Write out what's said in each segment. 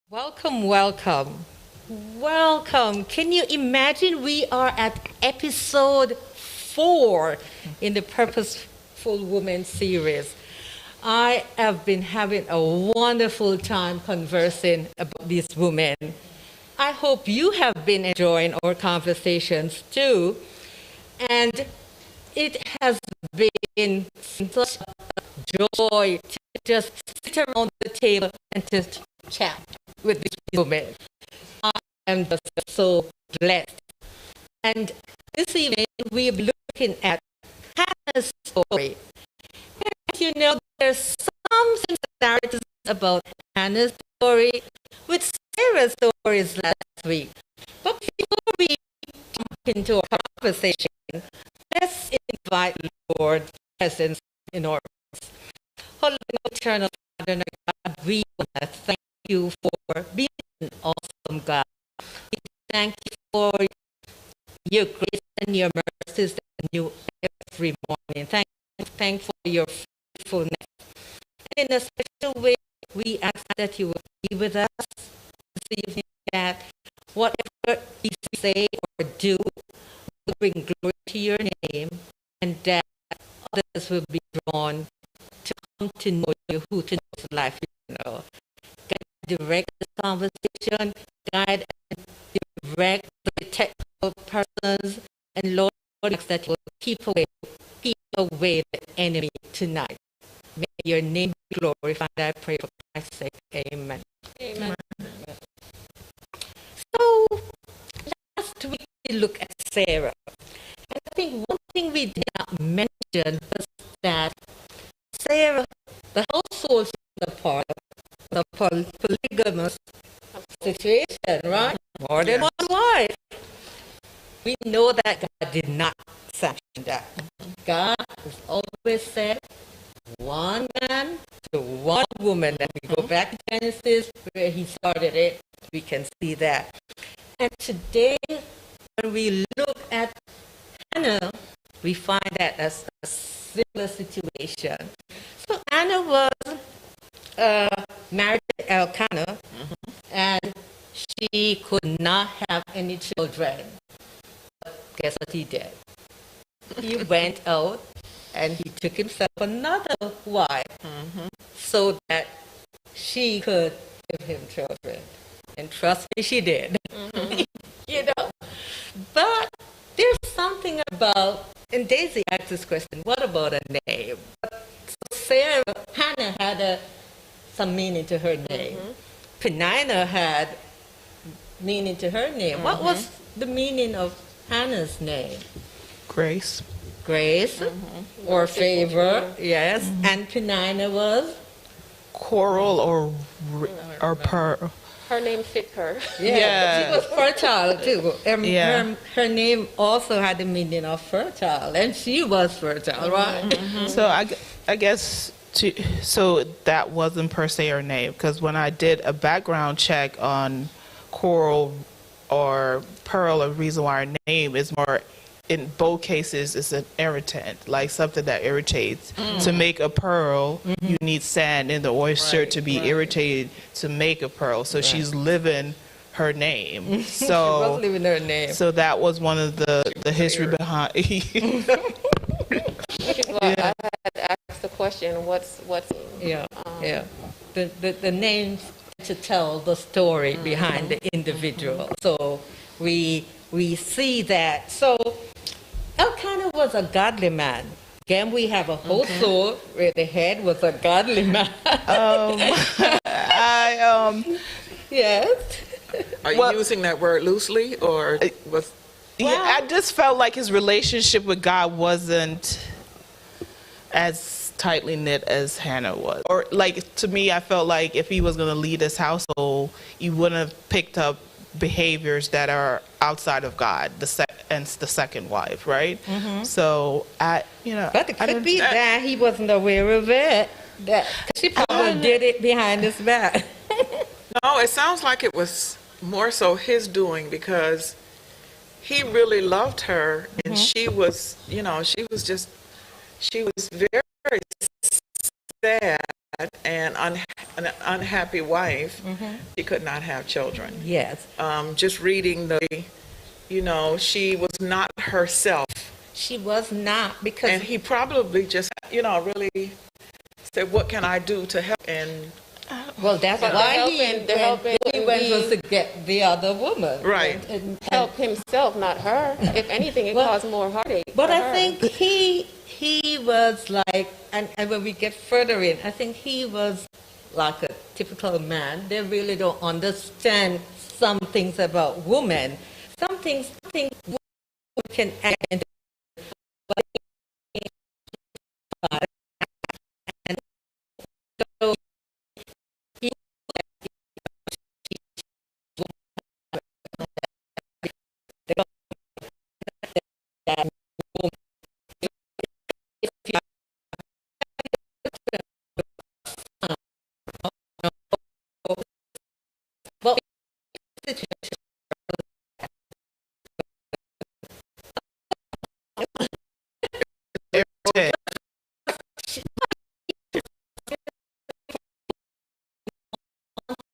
Welcome, welcome, welcome. Can you imagine we are at episode 4 in the Purposeful Women series? I have been having a wonderful time conversing about these women. I hope you have been enjoying our conversations too. And it has been such a joy to just sit around the table and just chat with these women. I am just so blessed. And this evening we're looking at Hannah's story. And you know, there's some similarities about Hannah's story with Sarah's stories last week. But before we jump into our conversation, let's invite Lord's presence in our midst. Holy Eternal Father and God, we want to thank you for being an awesome God. We thank you for your grace and your mercies that are new every morning. Thank for your faithfulness. And in a special way, we ask that you will be with us this evening, that whatever we say or do will bring glory to your name, and that others will be drawn to come to know you, who to know life, direct this conversation, guide and direct the technical persons, and Lord, I ask that you will keep away the enemy tonight. May your name be glorified, I pray for Christ's sake. Amen. Amen. So, last week we looked at Sarah. And I think one thing we did not mention was that Sarah, the household is a part of the polygamous situation, right? More than one wife. We know that God did not sanction that. God has always said one man to one woman. And we go back to Genesis where he started it, we can see that. And today, when we look at Hannah, we find that as a similar situation. So Anna was married to Elkanah, and she could not have any children. But guess what he did? He went out and he took himself another wife so that she could give him children. And trust me, she did. You know, but there's something about, and Daisy asked this question, what about a name? So Hannah had some meaning to her name. Penina had meaning to her name. What was the meaning of Hannah's name? Grace. Grace or favor, yes. And Penina was? Coral or pearl. Her name fit her. Yeah. She was fertile too. Yeah. Her name also had the meaning of fertile, and she was fertile, right? So I guess so that wasn't per se her name, because when I did a background check on Coral or Pearl, a reason why her name is more, in both cases, it's an irritant, like something that irritates. To make a pearl, you need sand in the oyster to be irritated to make a pearl. So she's living her name. So She was living her name. So that was one of the history behind. Which is why I had asked the question, what's Yeah. The names to tell the story behind the individual. So we see that. So Elkanah was a godly man. Again, we have a household where the head was a godly man. Yes. Are you using that word loosely, or was? Yeah, I just felt like his relationship with God wasn't as tightly knit as Hannah was. Or like, to me, I felt like if he was going to lead his household, he wouldn't have picked up behaviors that are outside of God, the second wife, right? So But it could be that he wasn't aware of it. That she probably did it behind his back. No, it sounds like it was more so his doing, because he really loved her, and she was, she was very sad and an unhappy wife, she could not have children. Yes. Just reading she was not herself. She was not, because And he probably just, really said, what can I do to help? And well, that's But why the helping he went be- was to get the other woman. Right. And help himself, not her. If anything, it Well, caused more heartache. But for I her. think he was like, and when we get further in, I think he was like a typical man. They really don't understand some things about women. Some things women can act into, but and so he that well, Irritated.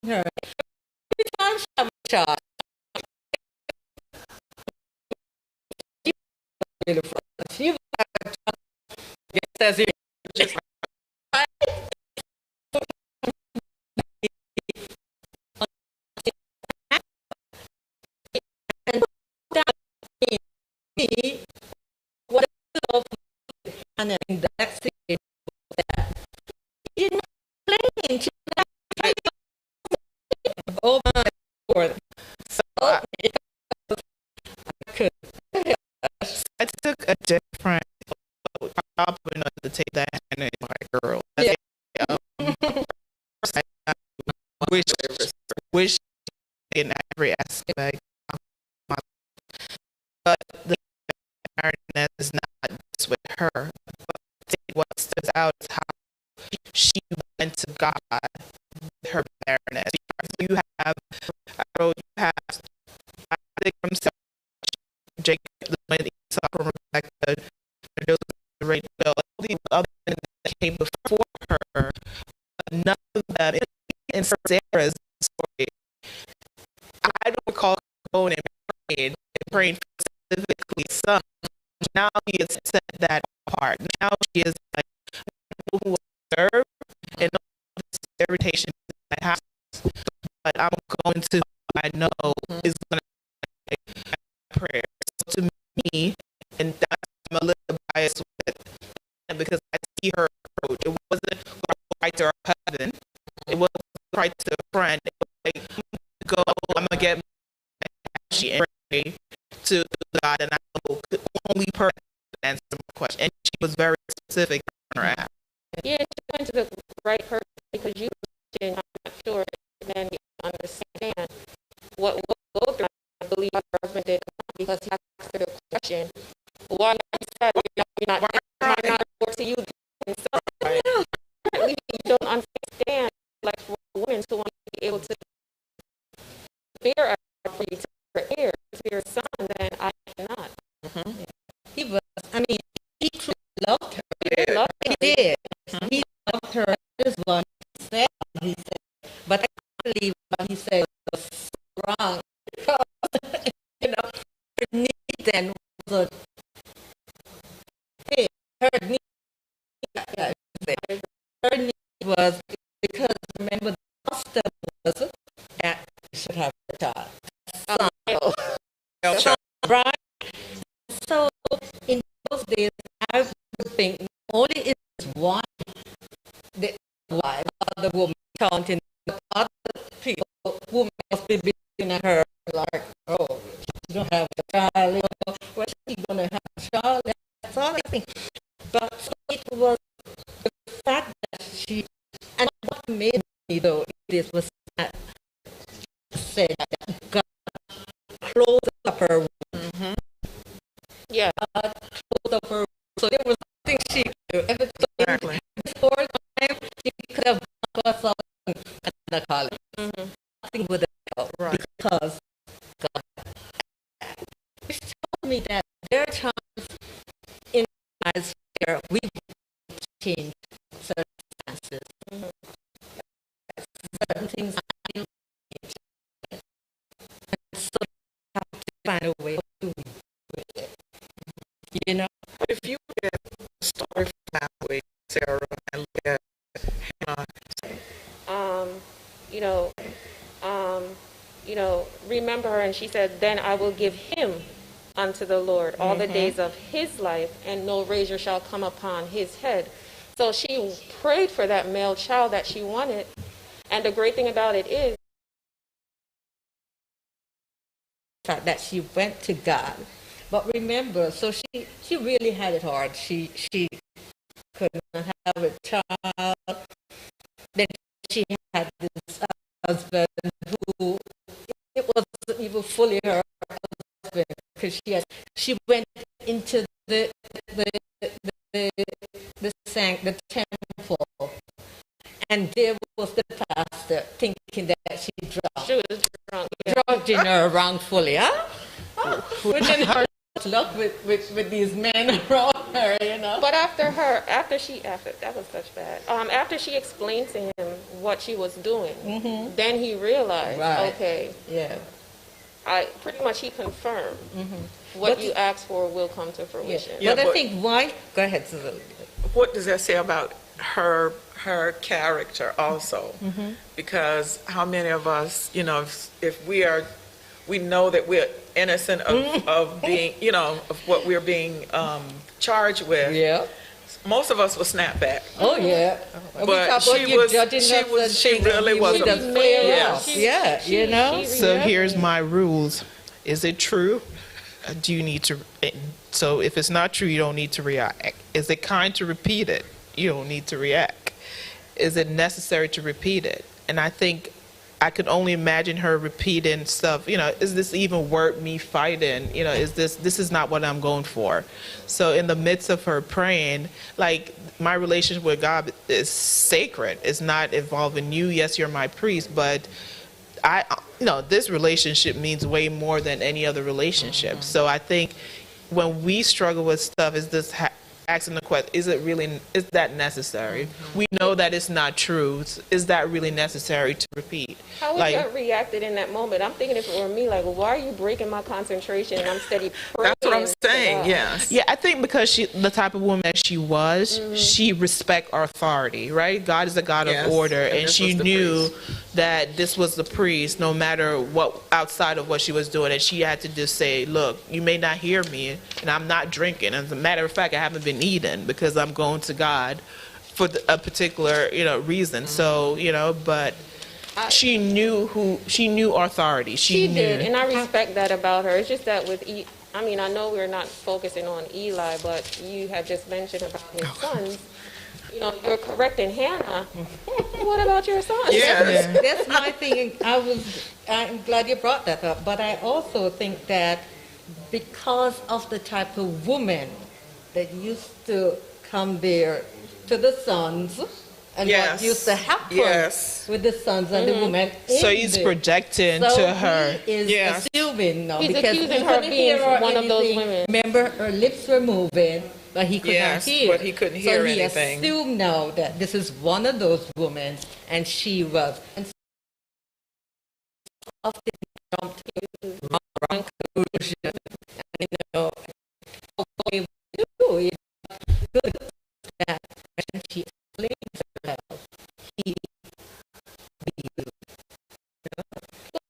her every time she have a child. She would have a child. Just as if just and that me what and in the next thing that she did not complain. She did not complain. Oh my Lord. So Oh, I could. I took a different. I probably not to take that and it's my girl. Yeah. I wish wish in every aspect of my, but the barrenness is not just with her. But what stands out is how she went to God with her barrenness. You have, I wrote, you have Isaac from Sarah, Jacob, the one Esau from Rebecca, Joseph, Rachel, all these other men that came before her, but none of them in Sarah's story. I don't recall going and praying for specifically son. Now he has set that apart. Now she is like people who serve and all this irritation in my house. But I'm going to who I know is going to prayer. So to me, and that's I'm a little biased with it because I see her approach. It wasn't right to her husband. It wasn't right to a friend. It was like, I'm gonna get she and pray to God, and I know the only person to answer my question. And she was very specific on her app. Yeah, she went to the right person because you and I'm not sure then you understand what go through. I believe her husband did because he asked her the question. Why you said you're not work to you? And so apparently you don't understand, like for women who want to be able to bear for you to bear heir to your son, then I cannot. He was, I mean, he truly loved her. I love He did. He loved her. That is what he said. But I can't believe what he said was so wrong. Because, her need then was her need, her need was because remember the custom was that you should have a child. Son. Right? So in those days, I would think only is one, the wife, the woman counting the other people who must be looking at her like, oh, she don't have a child, where's she gonna have a child? That's all I think. But so it was the fact that she, and what made me though, this was that said that God closed up her womb. Yeah. Closed up her womb. So there was nothing she could do. Every Exactly. before time, she could have gone to another college. Nothing would have helped because God. Which told me that there are times in our lives where we change circumstances. remember her, and she said, then I will give him unto the Lord all the days of his life, and no razor shall come upon his head. So she prayed for that male child that she wanted. And the great thing about it is that she went to God. But remember, so she really had it hard. She could not have a child. Then she had this husband who it wasn't even fully her husband, because she went into the temple, and there was the pastor thinking that she she was drunk. drugged in her wrongfully, huh? Which is her luck with these men around her, you know. But after she explained to him what she was doing, then he realized, okay, yeah, he confirmed what you asked for will come to fruition. Yeah, but I think why? Go ahead, Susan. What does that say about her character also? Because how many of us, if we know that we're innocent of being, of what we're being charged with. Yeah. Most of us will snap back. Oh yeah. But she really was a yes. Yeah, you know. So here's my rules. Is it true? Do you need to? So if it's not true, you don't need to react. Is it kind to repeat it? You don't need to react. Is it necessary to repeat it? And I think I could only imagine her repeating stuff. Is this even worth me fighting? Is this is not what I'm going for? So in the midst of her praying, like, my relationship with God is sacred. It's not involving you. Yes, you're my priest, but this relationship means way more than any other relationship. So I think when we struggle with stuff, is this asking the question, is that necessary? We know that it's not true. Is that really necessary to repeat? How would you reacted in that moment? I'm thinking, if it were me, like, well, why are you breaking my concentration and I'm steady praying? That's what I'm saying, yes. Yeah, I think because the type of woman that she was, she respect authority, right? God is a God of order, and she knew that this was the priest, no matter what outside of what she was doing, and she had to just say, look, you may not hear me, and I'm not drinking. As a matter of fact, I haven't been eating because I'm going to God for a particular reason. So but she knew authority. She did, and I respect that about her. It's just that with I know we're not focusing on Eli, but you had just mentioned about his sons. You're correcting Hannah. What about your son? Yes. That's my thing. I'm glad you brought that up. But I also think that because of the type of woman that used to come there to the sons, and what used to happen with the sons and the women. So he's projecting to her. He is assuming now, he's because accusing her of being one of those women. Remember, her lips were moving, but he could not hear. But he couldn't hear anything. So he assumed now that this is one of those women, and she was. And often he jumped to the wrong conclusion. And, okay, we do. Good that when she explained herself, he believed.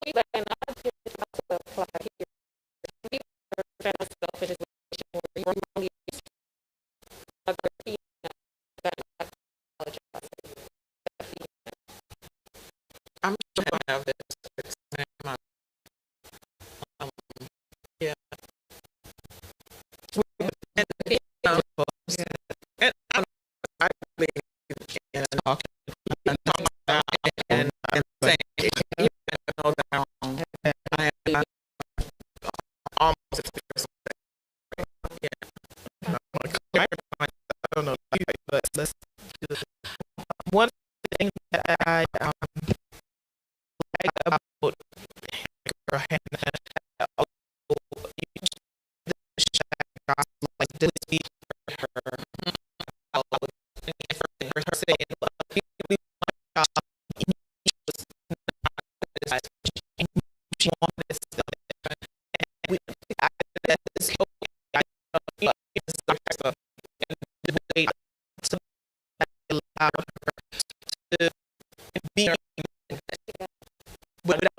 Like, and I think it's also apply here. We found ourselves in a situation where we were wrongly I'm sure I have this. Yeah. And I believe in talking about and saying, even if I know that I'm wrong, I am almost expressing that. Yeah. I don't know, but let's do this. One thing that I like about Hannah, like this speech for her, her saying, she wanted this done, and we this debate to allow her to be, but without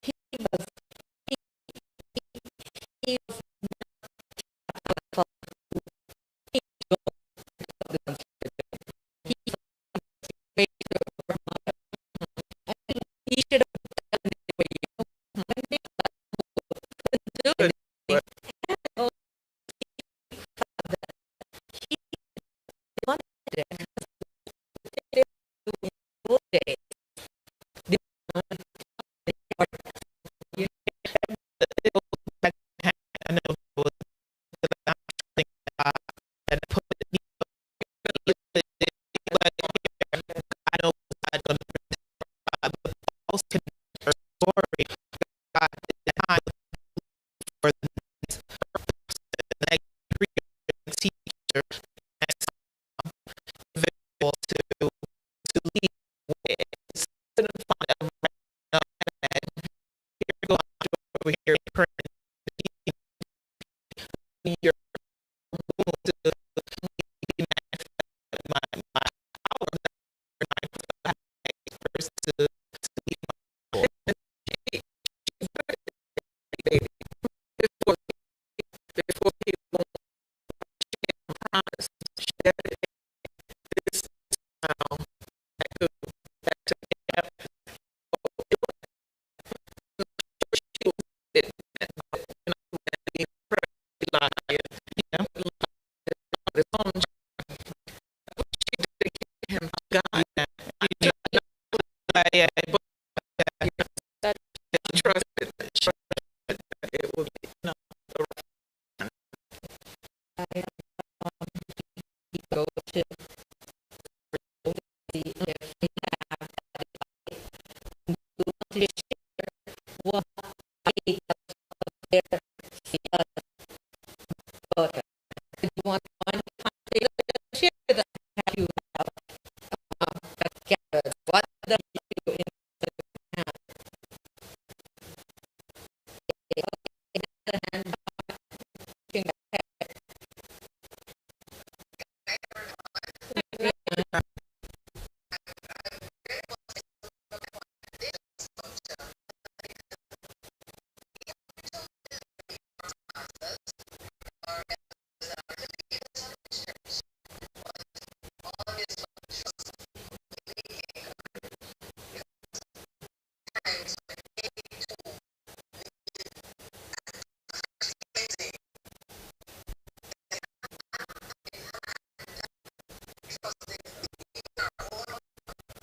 He was, he was he should have done it for you. And they couldn't do it. Oh, he wanted it. They were in those days. They wanted you Back I know it was and put it like I know I don't the false story God did not for the next teacher and available to lead with. Instead of finding a here go over here your wound to my power first to baby before people promise this back to it, his own him God. Yeah, That trusted it would be I go to see if he have to share what I there but you want one to share with us you have that gathered what the you in the hand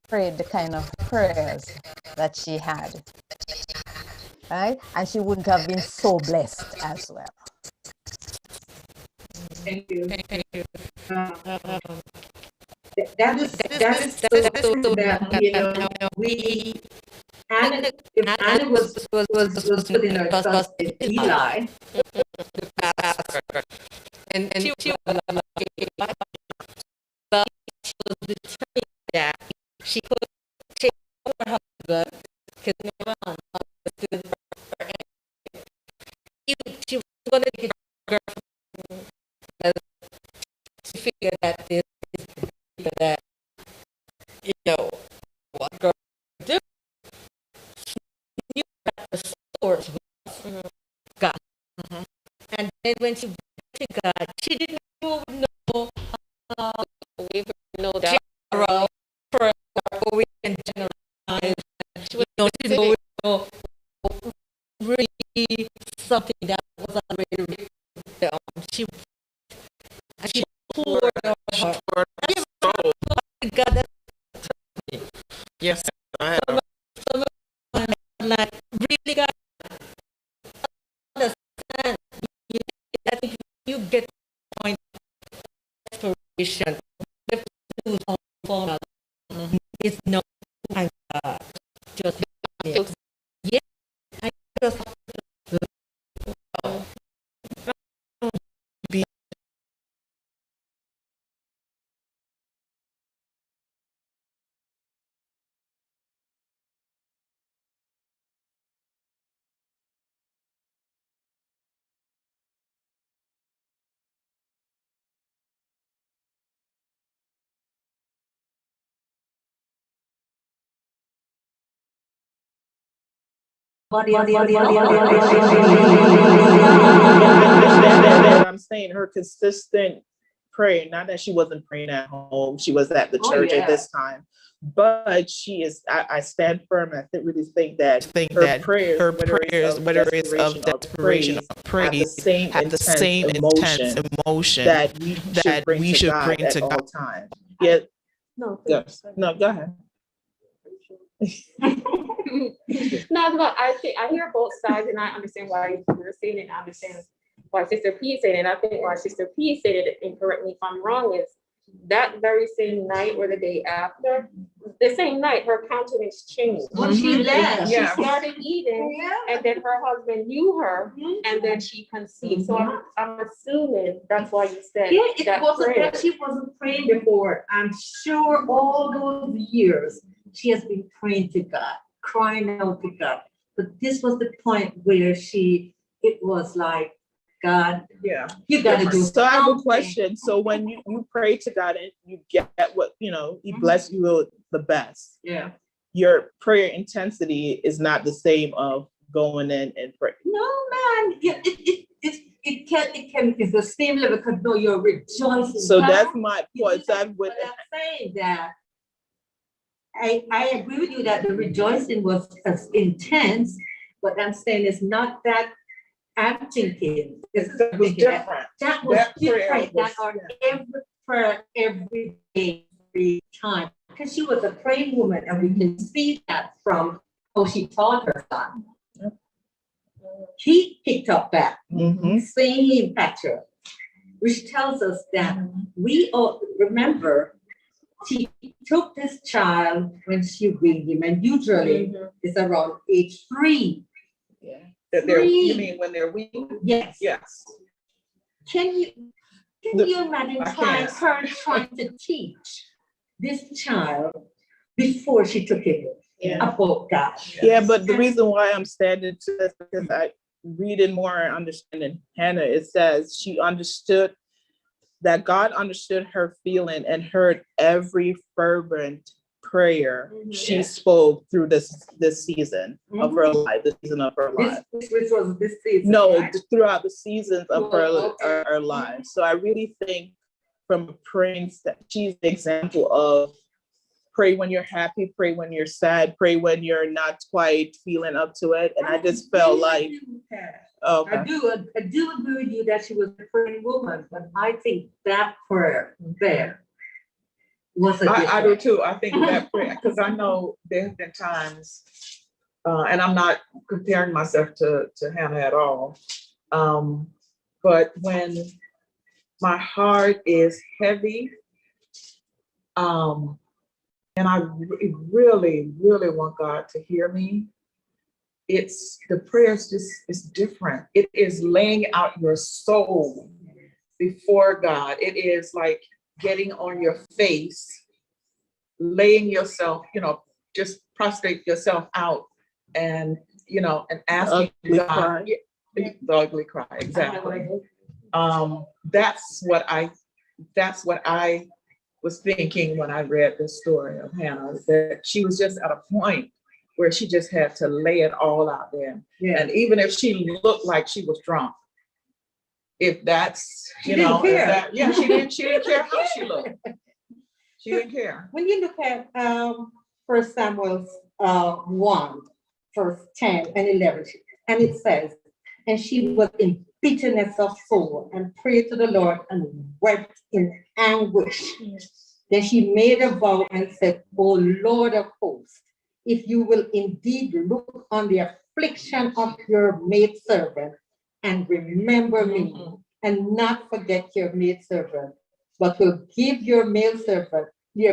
prayed the kind of prayers that she had, right? And she wouldn't have been so blessed as well. Thank you. Thank you. That is so true that we Anna, if Anna was putting her trust in Eli, The pastor and she was like but she was determined that she could take over her husband because no one understood her and she was going to get her girlfriend because she figured that this is that what girl do knew that the source was God. And then when she went to God, she didn't know we know that general for we can generalize. She was she know really something that was already written down. She poured her heart. God, that yes. I have some of them like really God understand. You, I think you get the point of inspiration. The food of formula is not my God. Just yeah, I just I'm saying her consistent prayer, not that she wasn't praying at home, she was at the church at this time, but she is, I stand firm. I really think that her prayers, whether it's of desperation or praise, have the same intense emotion that we should bring to God at all times. Yeah. No, go ahead. No, but I hear both sides, and I understand why you're saying it. I understand why Sister P said it. And I think why Sister P said it, and correct me if I'm wrong, is that very same night or the day after, the same night, her countenance changed. When she left, she started eating, and then her husband knew her, and then she conceived. So I'm assuming that's why you said it wasn't that she wasn't praying before. I'm sure all those years she has been praying to God, crying out to God. But this was the point where it was like, God, you gotta do something. So I have a question. So when you pray to God and you get what, He bless you with the best. Yeah. Your prayer intensity is not the same of going in and praying. No, man. It can it's the same level because no, you're rejoicing. So that's my point. So I'm saying that I agree with you that the rejoicing was as intense, but I'm saying it's not that. I'm thinking it was different. That was different. Every prayer, every day, every time. Because she was a praying woman, and we can see that from how she taught her son. He picked up that same pattern, which tells us that we all remember she took this child when she weaned him, and usually it's around age 3. Yeah. You mean when they're weak? Yes. Yes. Can you imagine trying to teach this child before she took him about God? Yeah, but the reason why I'm standing to this is because I reading more and understanding Hannah, it says she understood that God understood her feeling and heard every fervent prayer she spoke through this season of her life, the season of her life. Which was this season? No, right? Throughout the seasons of her life. So I really think from praying, she's the example of pray when you're happy, pray when you're sad, pray when you're not quite feeling up to it. And I just felt like, okay. I do agree with you that she was a praying woman, but I think that prayer there. I do too. I think that prayer, because I know there have been times, and I'm not comparing myself to Hannah at all, but when my heart is heavy, and I really, really want God to hear me, it's the prayers just is different. It is laying out your soul before God. It is like getting on your face, laying yourself, just prostrate yourself out and, and asking God. The ugly cry, exactly. That's what I was thinking when I read the story of Hannah, that she was just at a point where she just had to lay it all out there. Yeah. And even if she looked like she was drunk, if that's, she didn't care. She didn't care how she looked. She didn't care. When you look at 1 Samuel 1, verse 10 and 11, and it says, and she was in bitterness of soul and prayed to the Lord and wept in anguish. Then she made a vow and said, O Lord of hosts, if you will indeed look on the affliction of your maidservant and remember me and not forget your maidservant, but will give your maidservant a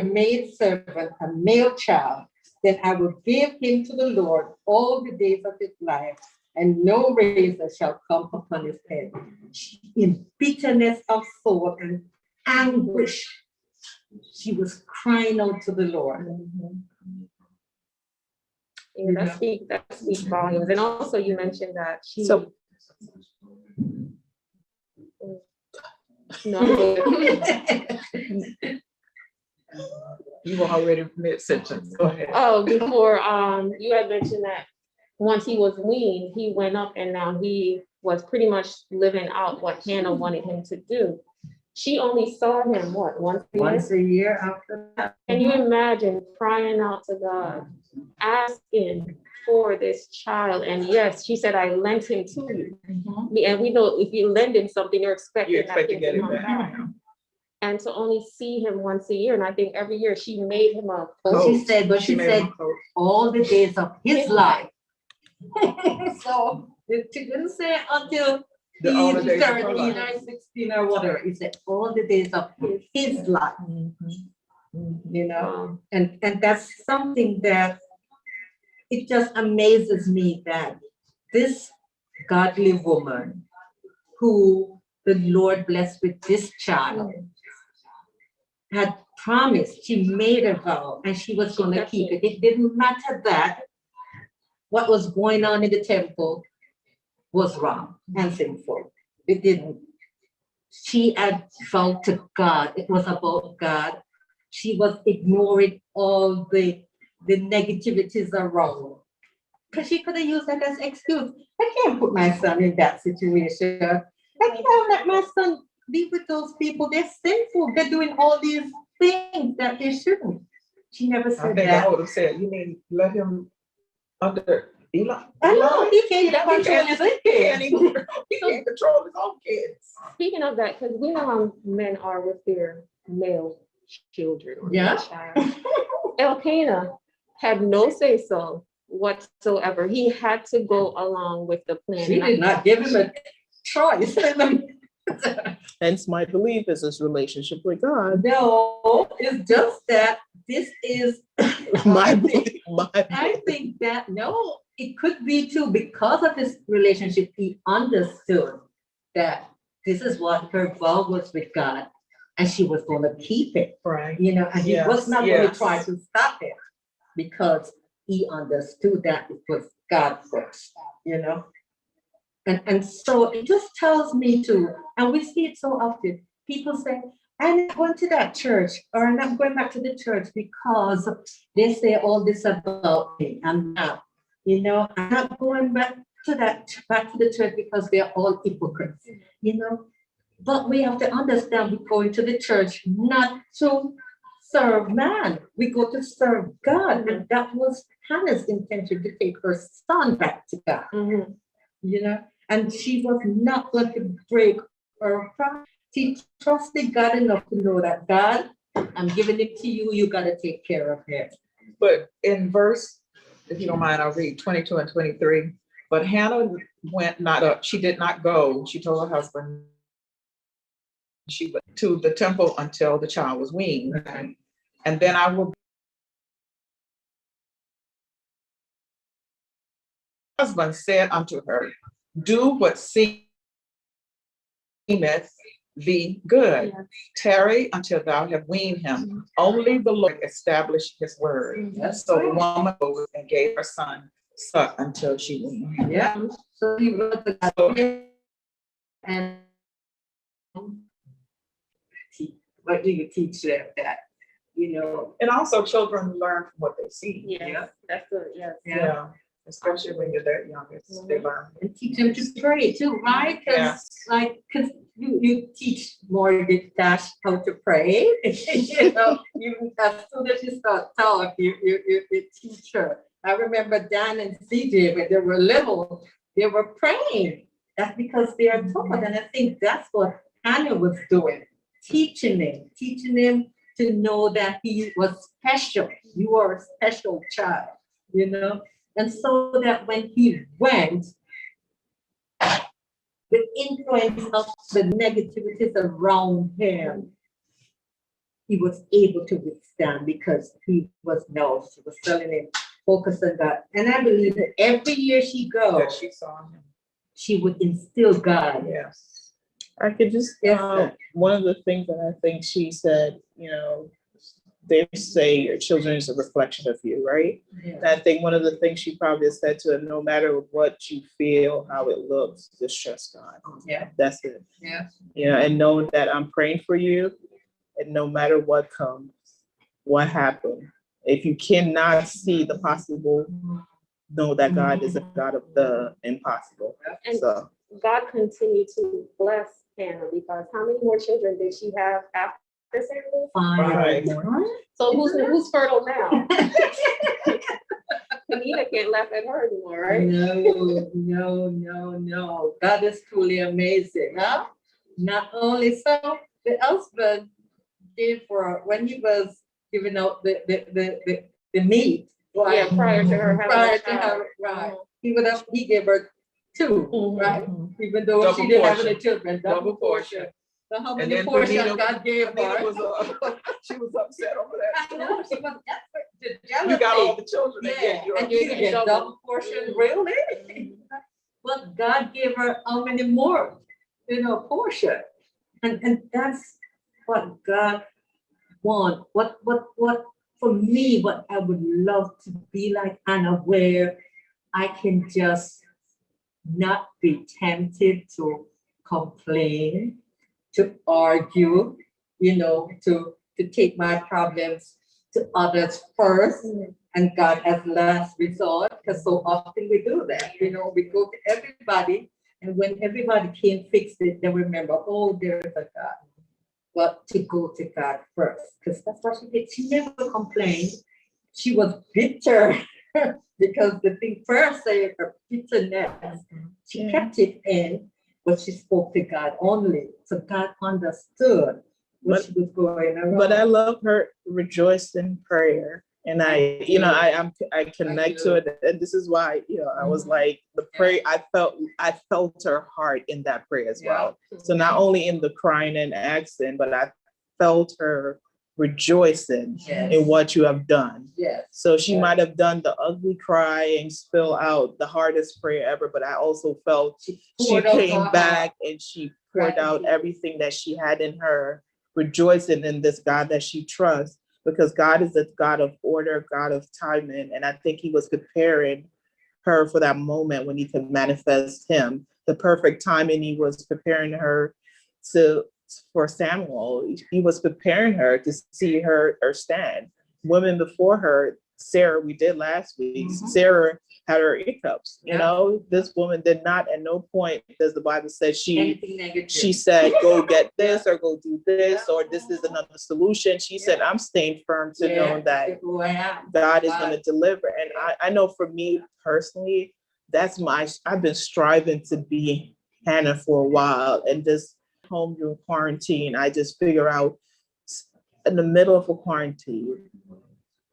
male child, then I will give him to the Lord all the days of his life, and no razor shall come upon his head. In bitterness of soul and anguish, she was crying out to the Lord. Yeah, that speaks volumes. And also you mentioned that she you were already mid-sentence. Go ahead. Oh, before you had mentioned that once he was weaned, he went up and now he was pretty much living out what Hannah wanted him to do. She only saw him, what, once a year? Once a year after that. Can you imagine crying out to God, asking for this child? And yes, she said, I lent him to you. And we know if you lend him something, you're expecting You expect that to thing get to it come back. back. And to only see him once a year, and I think every year she made him a But she said all the days of his life. So she didn't say until all the he's days of her 13 life. or 16 or whatever. He said all the days of his life. You know, and that's something that it just amazes me that this godly woman who the Lord blessed with this child had promised, she made a vow and she was going to keep it. It didn't matter that what was going on in the temple was wrong and sinful. It didn't. She had vowed to God. It was about God. She was ignoring all the negativities around. Because she could have used that as excuse. I can't put my son in that situation. I can't let my son be with those people. They're sinful. They're doing all these things that they shouldn't. She never said I think that. I would have said, you mean let him under Eli? I know he can't control his own kids. He can't control his own kids. Speaking of that, because we know how men are with their male children. Or Yeah. child. Elkanah had no say so whatsoever. He had to go along with the plan. She did not give him a choice. Hence my belief is this relationship with God. No, it's just that this is My belief. I think that no, it could be too because of this relationship. He understood that this is what her vow was with God, and she was going to keep it. Right. You know, and he Yes, was not going yes. to try to stop it because he understood that it was God first. You know, and so it just tells me to, and we see it so often. People say, I'm not going to that church, or I'm not going back to the church because they say all this about me. I'm not, you know, I'm not going back to the church because they're all hypocrites, you know. But we have to understand we're going to the church not to serve man. We go to serve God. And that was Hannah's intention, to take her son back to God. You know, and she was not going to break her promise. She trusted God enough to know that God, I'm giving it to you, you got to take care of it. But in verse, if you don't mind, I'll read 22 and 23. But Hannah went not up. She did not go. She told her husband she went to the temple until the child was weaned. And then I will. Husband said unto her, do what seemeth thee good. Tarry until thou have weaned him. Only the Lord established his word. So the woman goes and gave her son suck until she weaned. Yeah. So he wrote the and what do you teach them that? You know. And also children learn from what they see. Yeah, that's good. Yes. Yeah. Especially when you're that young, they learn. And teach them to pray too, right? Because Yes. you teach more than Dash how to pray. You know, as soon as you start talking, you teach her. I remember Dan and CJ when they were little, they were praying. That's because they are taught, and I think that's what Hannah was doing, teaching him to know that he was special. You are a special child, you know. And so that when he went, the influence of the negativities around him, he was able to withstand because he was telling him, focus on God. And I believe that every year she goes, That she saw him. she would instill God. Yes. I could just, one of the things that I think she said, you know, they say your children is a reflection of you, right? Yeah. And I think one of the things she probably said to her, no matter what you feel, how it looks, just trust God. Yeah. That's it. Yeah. You know, and know that I'm praying for you, and no matter what comes, what happened, if you cannot see the possible know that God is a God of the impossible. And So God continued to bless Hannah, because how many more children did she have after Samuel? 5 Right. more. So who's fertile now? Anita can't laugh at her anymore, right? No. God is truly amazing, huh? Not only so, the husband gave her, when he was giving out the meat, Yeah, prior to her having prior a to child. her, right, he gave her 2, right? Even though Double she didn't have any portion. children, Double double portion. So how And many then portions Anita- God gave Anita her? was, she was upset over that. I know, she was the You got all jealousy. the children, and Yeah, yet you're and you get double portion, really? But God gave her how many more, portion? And that's what God wants. What for me, what I would love to be like Anna, where I can just not be tempted to complain, to argue, to take my problems to others first and God as last resort, because so often we do that. We go to everybody, and when everybody can't fix it, then remember, oh, there is a God. But to go to God first, because that's what she did. She never complained. She was bitter because the thing first said her bitterness. She kept it in, but she spoke to God only. So God understood what she was going around. But I love her rejoice in prayer. And I connect to it. And this is why, I was like, the prayer, I felt her heart in that prayer as well. So not only in the crying and asking, but I felt her rejoicing in what you have done. Yes. So she might have done the ugly cry and spill out the hardest prayer ever, but I also felt she came back and she poured out everything that she had in her, rejoicing in this God that she trusts. Because God is a God of order, God of timing. And I think he was preparing her for that moment when he could manifest him. The perfect timing, he was preparing her for Samuel. He was preparing her to see her stand. Women before her, Sarah, we did last week, Sarah had her hiccups. This woman did not at no point does the Bible say she said, go get this or go do this or this is another solution. She said, I'm staying firm to know that God is going to deliver. And I know for me personally, I've been striving to be Hannah for a while, and this home during quarantine, I just figure out in the middle of a quarantine,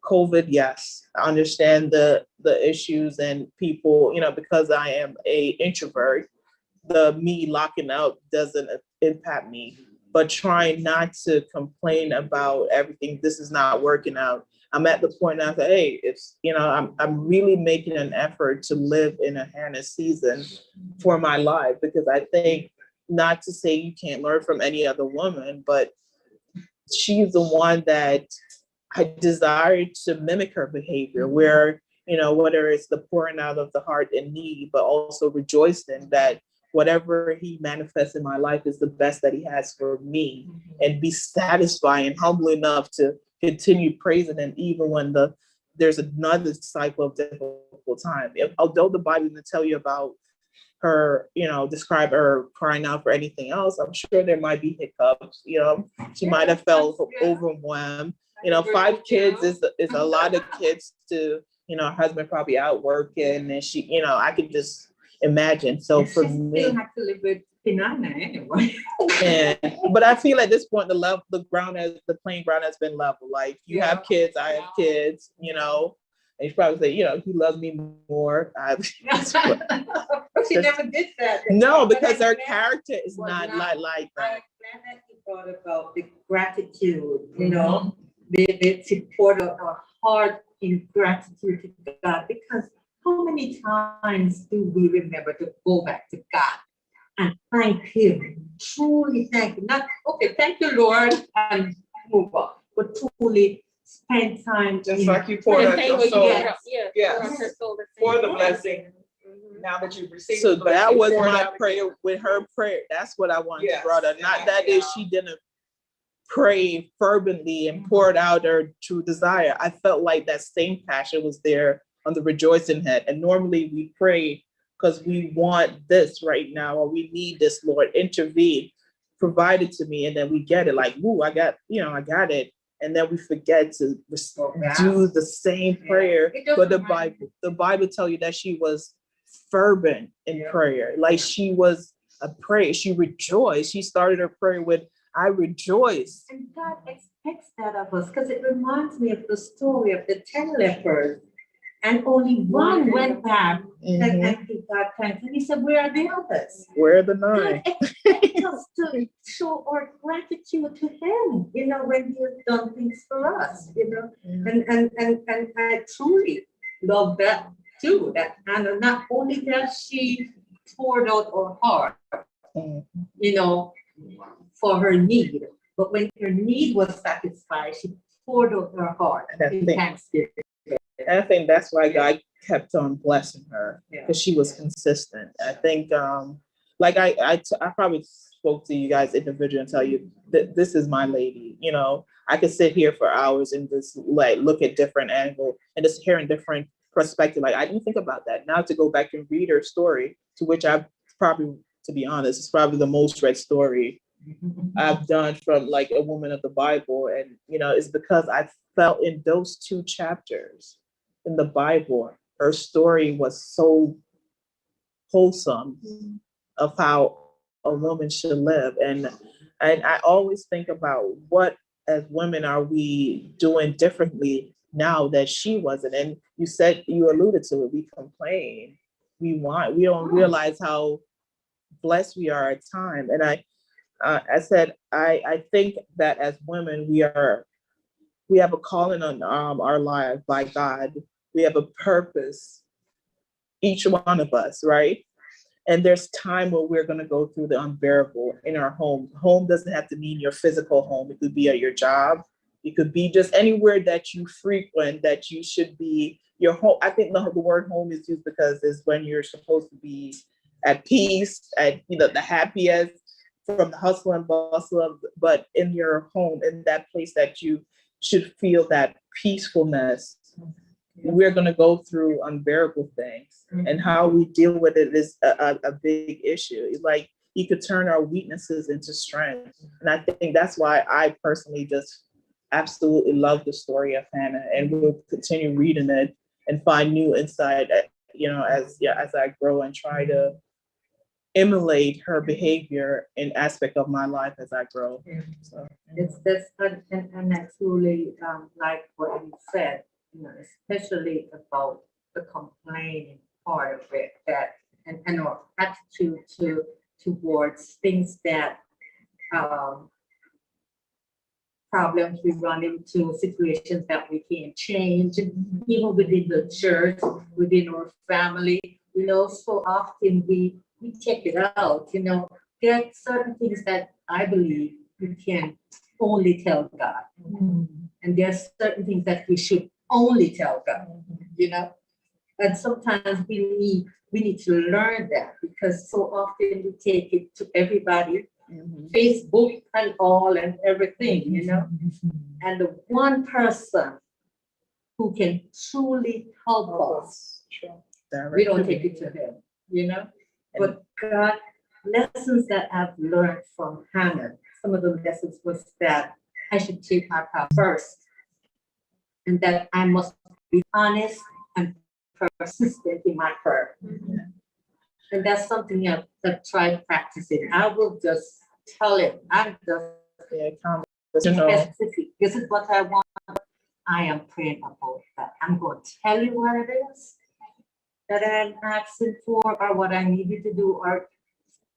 COVID, yes, I understand the issues and people, because I am a introvert, me locking out doesn't impact me, but trying not to complain about everything. This is not working out. I'm at the point now that, hey, it's, I'm really making an effort to live in a Hannah season for my life, because I think, not to say you can't learn from any other woman, but she's the one that I desire to mimic her behavior, where, whether it's the pouring out of the heart in need, but also rejoicing that whatever he manifests in my life is the best that he has for me, and be satisfied and humble enough to continue praising him even when there's another cycle of difficult time. Although the Bible didn't tell you about her, describe her crying out for anything else, I'm sure there might be hiccups. She might have felt overwhelmed. 5 kids is a lot of kids to, her husband probably out working, and she, I could just imagine. So for me, still have to live with Pinana anyway. But I feel at this point, the playing ground has been level. Like, you have kids, I have kids, and you probably say, he loves me more. She never did that. No, because her character is not like that. I'm glad that you brought about the gratitude, the support of our heart in gratitude to God. Because how many times do we remember to go back to God and thank him? Truly thank him. Not, okay, thank you, Lord, and move on, but truly spend time. Just like you poured out your soul. Yes. For the blessing. Now that you've received. So that was my prayer with her prayer. That's what I wanted to brought up. Not that if she didn't pray fervently and poured out her true desire. I felt like that same passion was there on the rejoicing head. And normally we pray because we want this right now, or we need this, Lord, intervene, provide it to me. And then we get it like, ooh, I got it. And then we forget to do the same prayer. But the Bible tell you that she was fervent in prayer. Like she was a prayer. She rejoiced. She started her prayer with, I rejoice. And God expects that of us, because it reminds me of the story of the 10 lepers. And only one went back and gave God thanks. And he said, where are the others? Where are the 9? God expects us to show our gratitude to him, you know, when he has done things for us, you know. And I truly love that too, that Hannah, not only that she poured out her heart, you know, for her need, but when her need was satisfied, she poured out her heart in thanksgiving. And I think that's why God kept on blessing her, because she was consistent. I think, like I probably spoke to you guys individually and tell you that this is my lady. You know, I could sit here for hours and just like look at different angles and just hearing different perspective. Like I didn't think about that. Now to go back and read her story, to which I've probably, to be honest, it's probably the most read story I've done from like a woman of the Bible. And, you know, it's because I felt in those 2 chapters in the Bible, her story was so wholesome of how a woman should live. And I always think about what as women are we doing differently now that she wasn't. And you alluded to it, we complain, we don't realize how blessed we are at times. And I said, I think that as women, we have a calling on our lives by God. We have a purpose, each one of us, right? And there's time where we're going to go through the unbearable in our home. Home doesn't have to mean your physical home. It could be at your job. It could be just anywhere that you frequent, that you should be your home. I think the word home is used because it's when you're supposed to be at peace, at, you know, the happiest, from the hustle and bustle of, but in your home, in that place that you should feel that peacefulness. We're going to go through unbearable things, and how we deal with it is a big issue. It's like you could turn our weaknesses into strength. And I think that's why I personally just absolutely love the story of Hannah, and we'll continue reading it and find new insight, you know, as I grow and try to emulate her behavior in aspect of my life as I grow. So And I truly like what you said, you know, especially about the complaining part of it, that and our attitude towards things that problems we run into, situations that we can't change, even within the church, within our family, you know. So often we check it out, you know. There are certain things that I believe we can only tell God. And there are certain things that we should only tell God, you know. And sometimes we need to learn that, because so often we take it to everybody, Facebook and all and everything, you know. And the one person who can truly help us, we don't take it to him, you know. But God, lessons that I've learned from Hannah, some of the lessons was that I should take my part first, and that I must be honest and persistent in my prayer. And that's something that I try practicing. I will just tell him, I'm just specific. This is what I want. I am praying about that. I'm going to tell you what it is that I'm asking for, or what I needed to do, or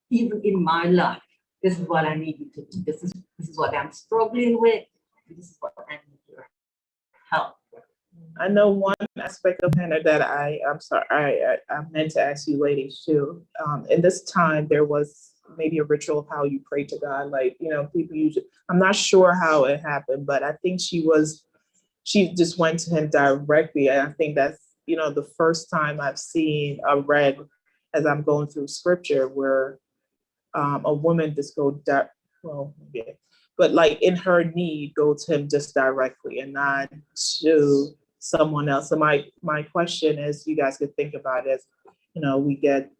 even in my life, this is what I needed to do. This is what I'm struggling with. This is what I need your help. I know one aspect of Hannah that I'm sorry, I meant to ask you ladies too. In this time, there was maybe a ritual of how you pray to God. Like, you know, people usually, I'm not sure how it happened, but I think she just went to him directly. And I think that's, you know, the first time I've read as I'm going through scripture where a woman just but like in her need, go to him just directly and not to someone else. So my question is, you guys could think about it as, we get,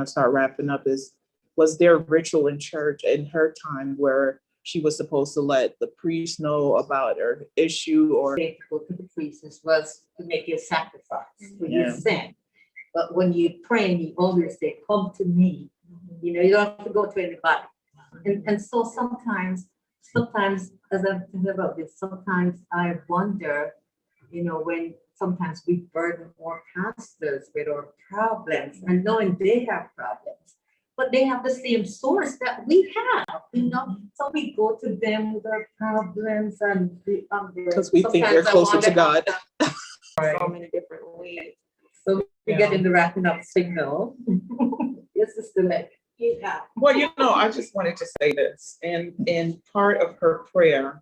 start wrapping up, is, was there a ritual in church in her time where she was supposed to let the priest know about her issue, or To go to the priest was to make your sacrifice for your Yeah. sin. But when you pray, you always say, come to me. You don't have to go to anybody. And so sometimes, as I'm thinking about this, sometimes I wonder, when sometimes we burden our pastors with our problems and knowing they have problems, but they have the same source that we have, so we go to them with our problems and because we think we're closer to God. So many different ways. So we get in the wrapping up signal. Yes, Sister Meg. Yeah. Well, I just wanted to say this. In part of her prayer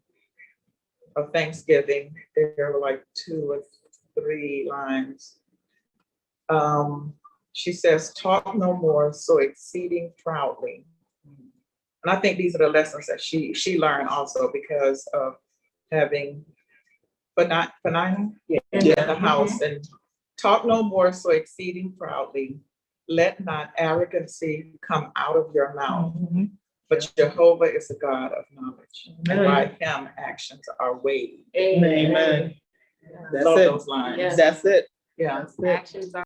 of Thanksgiving, there were like 2 or 3 lines. She says, talk no more so exceeding proudly. And I think these are the lessons that she learned also because of having Penina in the house. And talk no more so exceeding proudly. Let not arrogancy come out of your mouth. But Jehovah is a God of knowledge. And by him, actions are weighed. Amen. That's Love it. those lines. That's it. Yeah. That's it. Actions are